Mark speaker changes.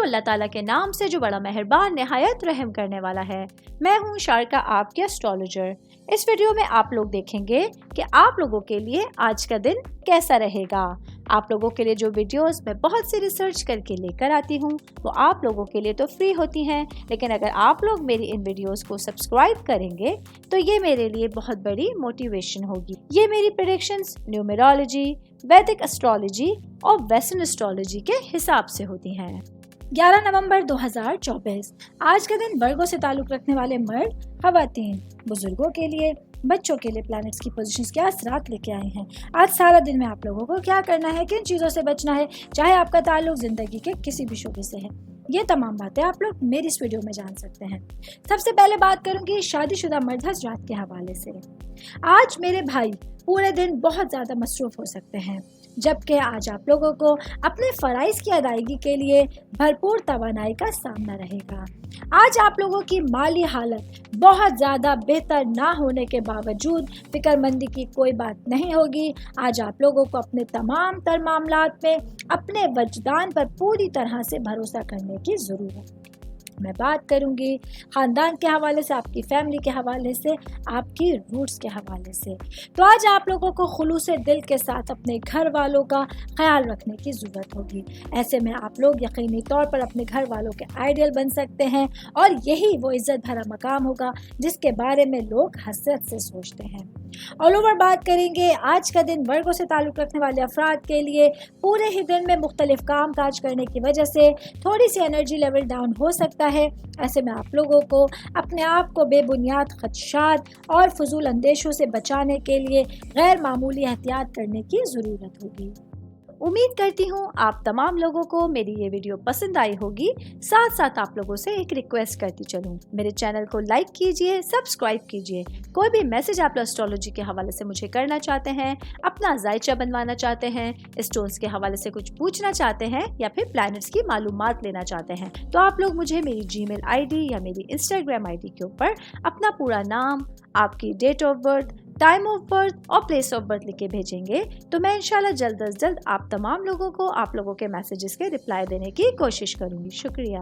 Speaker 1: شروع اللہ تعالیٰ کے نام سے جو بڑا مہربان نہایت رحم کرنے والا ہے۔ میں ہوں شارکا، آپ کے اسٹرالوجر۔ اس ویڈیو میں آپ لوگ دیکھیں گے کہ آپ لوگوں کے لیے آج کا دن کیسا رہے گا۔ آپ لوگوں کے لیے جو ویڈیوز میں بہت سی ریسرچ کر کے لے کر آتی ہوں وہ آپ لوگوں کے لیے تو فری ہوتی ہیں، لیکن اگر آپ لوگ میری ان ویڈیوز کو سبسکرائب کریں گے تو یہ میرے لیے بہت بڑی موٹیویشن ہوگی۔ یہ میری پریڈکشنز نیومرولوجی، ویدک اسٹرالوجی اور ویسٹرن اسٹرالوجی کے حساب سے ہوتی ہیں۔
Speaker 2: 11 نومبر 2024 آج کا دن ورگو سے تعلق رکھنے والے مرد، خواتین، بزرگوں کے لیے، بچوں کے لیے پلانٹس کی پوزیشنز کیا اثرات لے کے آئے ہیں۔ آج سارا دن میں آپ لوگوں کو کیا کرنا ہے، کن چیزوں سے بچنا ہے، چاہے آپ کا تعلق زندگی کے کسی بھی شعبے سے ہے، یہ تمام باتیں آپ لوگ میری اس ویڈیو میں جان سکتے ہیں۔ سب سے پہلے بات کروں گی شادی شدہ مرد حضرات کے حوالے سے۔ آج میرے بھائی پورے دن بہت زیادہ مصروف ہو سکتے ہیں، جبکہ آج آپ لوگوں کو اپنے فرائض کی ادائیگی کے لیے بھرپور توانائی کا سامنا رہے گا۔ آج آپ لوگوں کی مالی حالت بہت زیادہ بہتر نہ ہونے کے باوجود فکر مندی کی کوئی بات نہیں ہوگی۔ آج آپ لوگوں کو اپنے تمام تر معاملات میں اپنے وجدان پر پوری طرح سے بھروسہ کرنے کی ضرورت ہے۔ میں بات کروں گی خاندان کے حوالے سے، آپ کی فیملی کے حوالے سے، آپ کی روٹس کے حوالے سے۔ تو آج آپ لوگوں کو خلوص دل کے ساتھ اپنے گھر والوں کا خیال رکھنے کی ضرورت ہوگی۔ ایسے میں آپ لوگ یقینی طور پر اپنے گھر والوں کے آئیڈیل بن سکتے ہیں اور یہی وہ عزت بھرا مقام ہوگا جس کے بارے میں لوگ حسرت سے سوچتے ہیں۔ آل اوور بات کریں گے آج کا دن ورگو سے تعلق رکھنے والے افراد کے لیے پورے ہی دن میں مختلف کام کاج کرنے کی وجہ سے تھوڑی سی انرجی لیول ڈاؤن ہو سکتا ہے۔ ایسے میں آپ لوگوں کو اپنے آپ کو بے بنیاد خدشات اور فضول اندیشوں سے بچانے کے لیے غیر معمولی احتیاط کرنے کی ضرورت ہوگی۔
Speaker 1: امید کرتی ہوں آپ تمام لوگوں کو میری یہ ویڈیو پسند آئی ہوگی۔ ساتھ ساتھ آپ لوگوں سے ایک ریکویسٹ کرتی چلوں، میرے چینل کو لائک کیجئے، سبسکرائب کیجئے۔ کوئی بھی میسج آپ اسٹرالوجی کے حوالے سے مجھے کرنا چاہتے ہیں، اپنا ذائچہ بنوانا چاہتے ہیں، اسٹونز کے حوالے سے کچھ پوچھنا چاہتے ہیں یا پھر پلانٹس کی معلومات لینا چاہتے ہیں، تو آپ لوگ مجھے میری جی میل آئی ڈی یا میری انسٹاگرام آئی ڈی کے اوپر اپنا پورا نام، آپ کی date of birth, time of birth اور پلیس آف برتھ لکھ کے بھیجیں گے تو میں انشاءاللہ جلد از جلد آپ تمام لوگوں کو آپ لوگوں کے میسیجز کے رپلائی دینے کی کوشش کروں گی۔ شکریہ۔